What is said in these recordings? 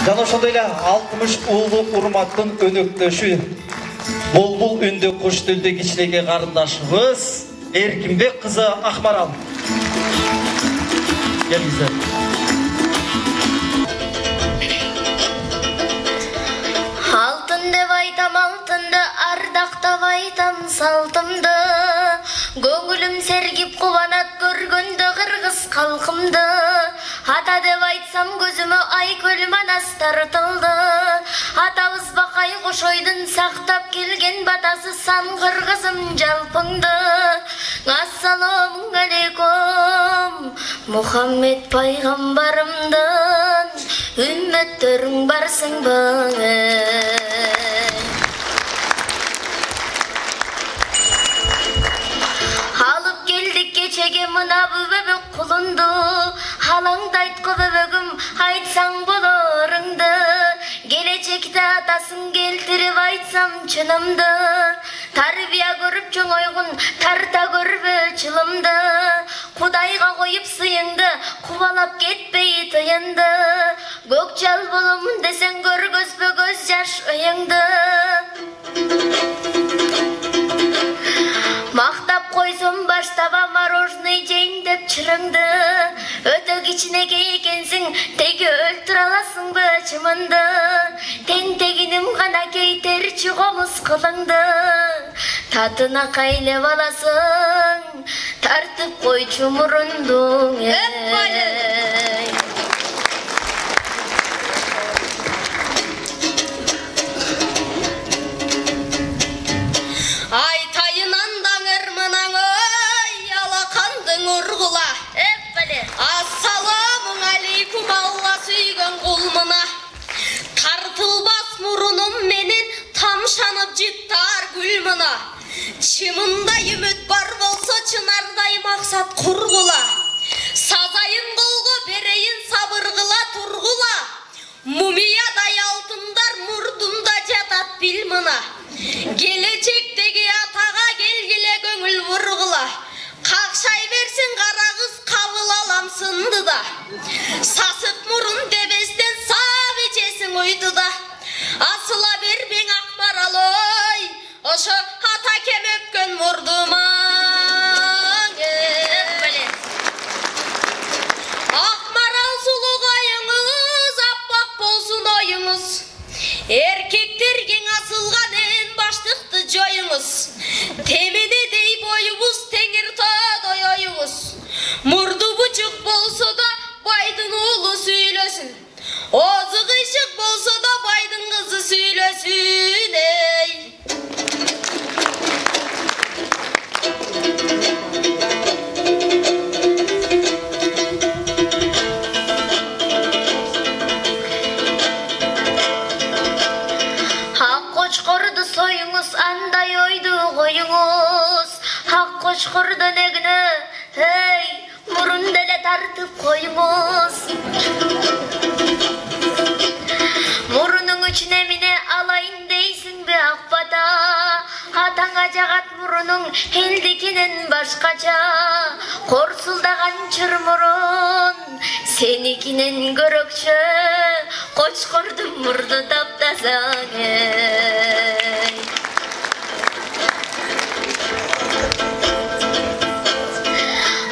Жана ошондой эле 60 уулук урматтын өнөктөшү Булбул үндө куш тилде кичинекей карындашыбыз Эркинбек кызы Акмарал. Келиңиздер. Алтын деп айтам алтынды, ардактап айтам салтымды. Көңүлүм сергип кубанат көргөндө кыргыз калкымды. Ата деп айтсам көзүмө айкөл манас тартылды. Атабыз Бакай Кошойдун сактап келген батасы сан кыргызым жалпыңды. Ассаламу алейкум Мухаммед пайгамбарымдын үммөттөрүң барсыңбы? Алып келдик кечеге мына бөбөк кулунду. Алаңдайткы бөбөгүм айтсаң болорыңды. Келечекте атасын келтирип айтсам чынымды. Тарбия көрүп чоңойгун тарта көрбө чылымды. Кудайга коюп сыйыңды кубалап кетпей тыйынды. Көк жал боломун десең көргөзбө көз жаш ыйыңды. Мактап койсом баштаба мороженый жейин деп чырыңды. Өтө кичинекей экенсиң, теги өлтүрө аласыңбы чымынды? Тентегиним гана кейтерчи комуз кылыңды. Татына кайлеп аласың, тартып койчу мурунду. Айтайын андаң ырмынаң ой, алакандың ургула. Ассаламу алейкум Алла сүйгөн кулмуна. Тартылбас мурунум менен тамшанып жыттар гүлмуна. Чымындай үмүт бар болсо чынардай максат кургула. Сазайын колго берейин сабыргыла тургула. Мумиядай алтындар мурдумда жатат билмына. Келечектеги атага келгиле көңүл бургула. Какшай берсин кара кыз кабыл алам сынды да. Сасык мурун дебестен сап ичесиң уйду да. Асыла бербең Акмарал ой, ошо ата кем өпкөн мурдума. Акмарал сулугайыңыз, аппак болсун оюңуз. Эркектерге асылган эн баштыкты жоюңуз. Темедедей боюбуз, теңир тоодой оюбуз. Мурду бучук болсо да байдын уулу сүйлөсүн. Озу кыйшык болсо да байдын кызы сүйлөсүн. Ак кочкорду союңуз, андай ойду коюңуз. Ак кочкордун эгине, эй, мурун деле тартып коюңуз. Мурунуң үчүн эмне алайын дейсиңби ак бата? Атаңа жагат мурунуң элдикинен башкача. Корсулдаган чыр мурун сеникинен көрөкчө. Кочкордун мурду таптасаң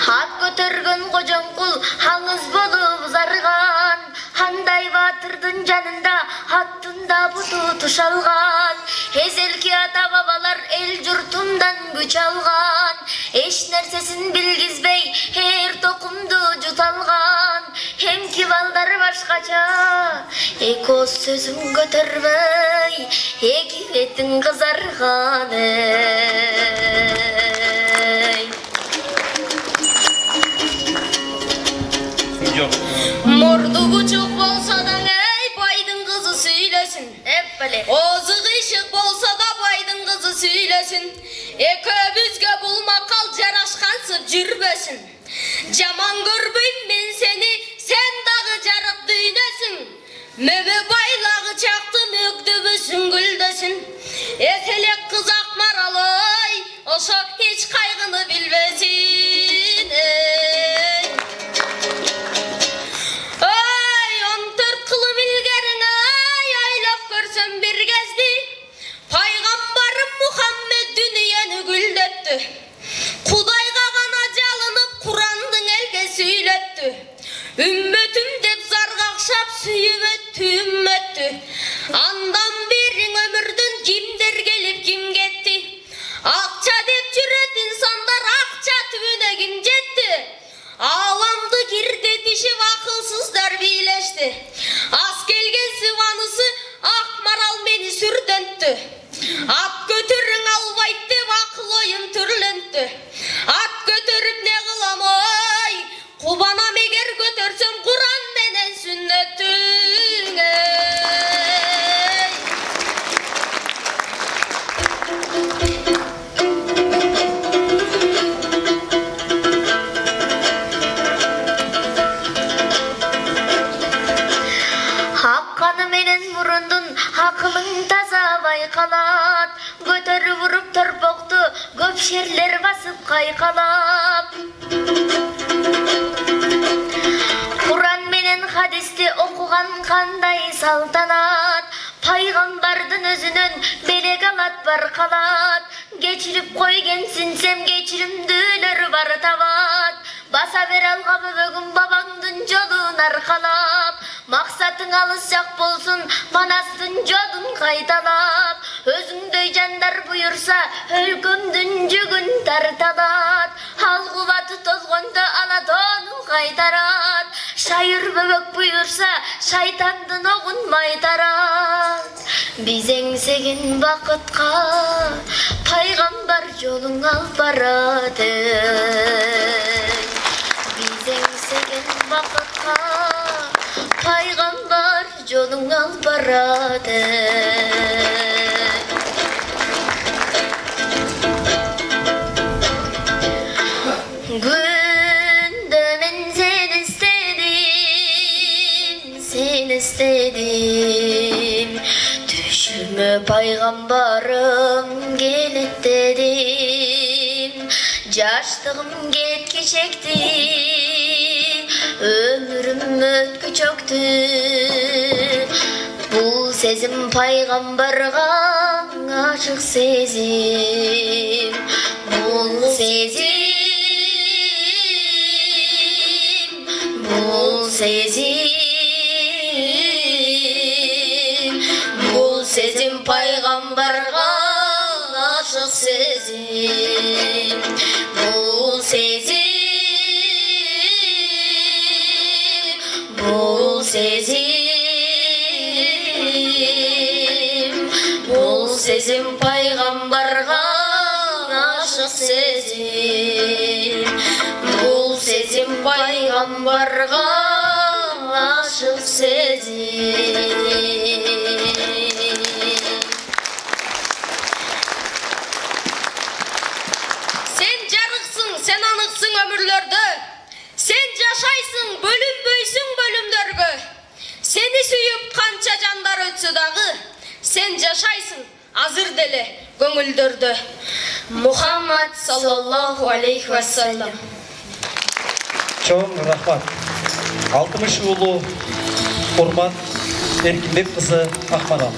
Ат көтөргөн кожоңкул аңыз болуп зарган. Андай батырдын жанында аттын да буту тушалган. Эзелки ата бабалар эл журтундан күч алган. Эч нерсесин билгизбей эр токумду жуталган. Эмки балдар башкача, эки ооз сөзүм көтөрбөй, эки бетиң кызарган. Мурду бучук болсо да эй, байдын кызы сүйлөсүн. Озу кыйшык болсо да байдын кызы сүйлөсүн. Экөөбүзгө бул макал жарашкансып жүрбөсүн. Жаман көрбөйм мен сени, сен дагы жарык дүйнөсүң. Мөмө байлагы чакты мөктөбүсүң гүлдөсүн. Эселек кыз Акмарал ой, ошо эч кайгыны билбесин. Ой, 14 кылым илгериңе сүйіп өттү. Андан берің өмірдің кимдер келіп ким кетті. Ақша деп жүрет инсандар, ақша түбіне ким жетті. Аламды кирдетишип акылсыздар бийлешти. Аз келген сыванысы ак марал мени сүрдөнттү. Ат көтөрүң албайт деп акыл оюм түрлөнттү. Ат көтөрүп не кылам ой, кубанам эгер көтөрсөм Куран менен сүннөттү. Акылың таза байкалат, көтөрүп уруп торпокту көп шерлер басып кайкалап. Куран менен хадисти окуган кандай салтанат, пайгамбардын өзүнөн белек алат баркалат. Кечирип койгенсинсем кечиримдүүлөр бар табат, баса бер алга бөбөгүм бабаңдын жолун аркалап. Максатың алыс жак болсун, манастын жолун кайталап. Өзүңдөй жандар буйурса, өлкөмдүн жүгүн тарталат. Ал кубаты тозгондо алатонун кайтарат. Шайыр бөбөк буйурса, шайтандын огун майтарат. Биз эңсеген бакытка пайгамбар жолуң алып барат. Биз эңсеген бакытка пайгамбар жолуң алып барат. Күндө мен сени истедим, түшүмө пайгамбарым келет дедим. Жаштыгым кетки чекти, ömrüm ötküçöktü. Bul sezim paygambarga aşık sezim. Bul sezim, bul sezim. Bul sezim paygambarga aşık sezim. Bul sezim, bul sezim. Bul sezim paygambarga aşık sezim. Bul sezim paygambarga aşık sezim. Sen jarıksın, sen anıksın ömürlerde. Sen жашайсың, бөлүнбөйсүң бөлүмдөргө. Сени сүйүп канча жандар өтсө дагы, сен жашайсың азыр деле көңүлдөрдө. Мухаммад саллаллаху алейхи ва саллям. Чоң рахмат. 60 улуу Урмат Эркинбек кызы Акмарал.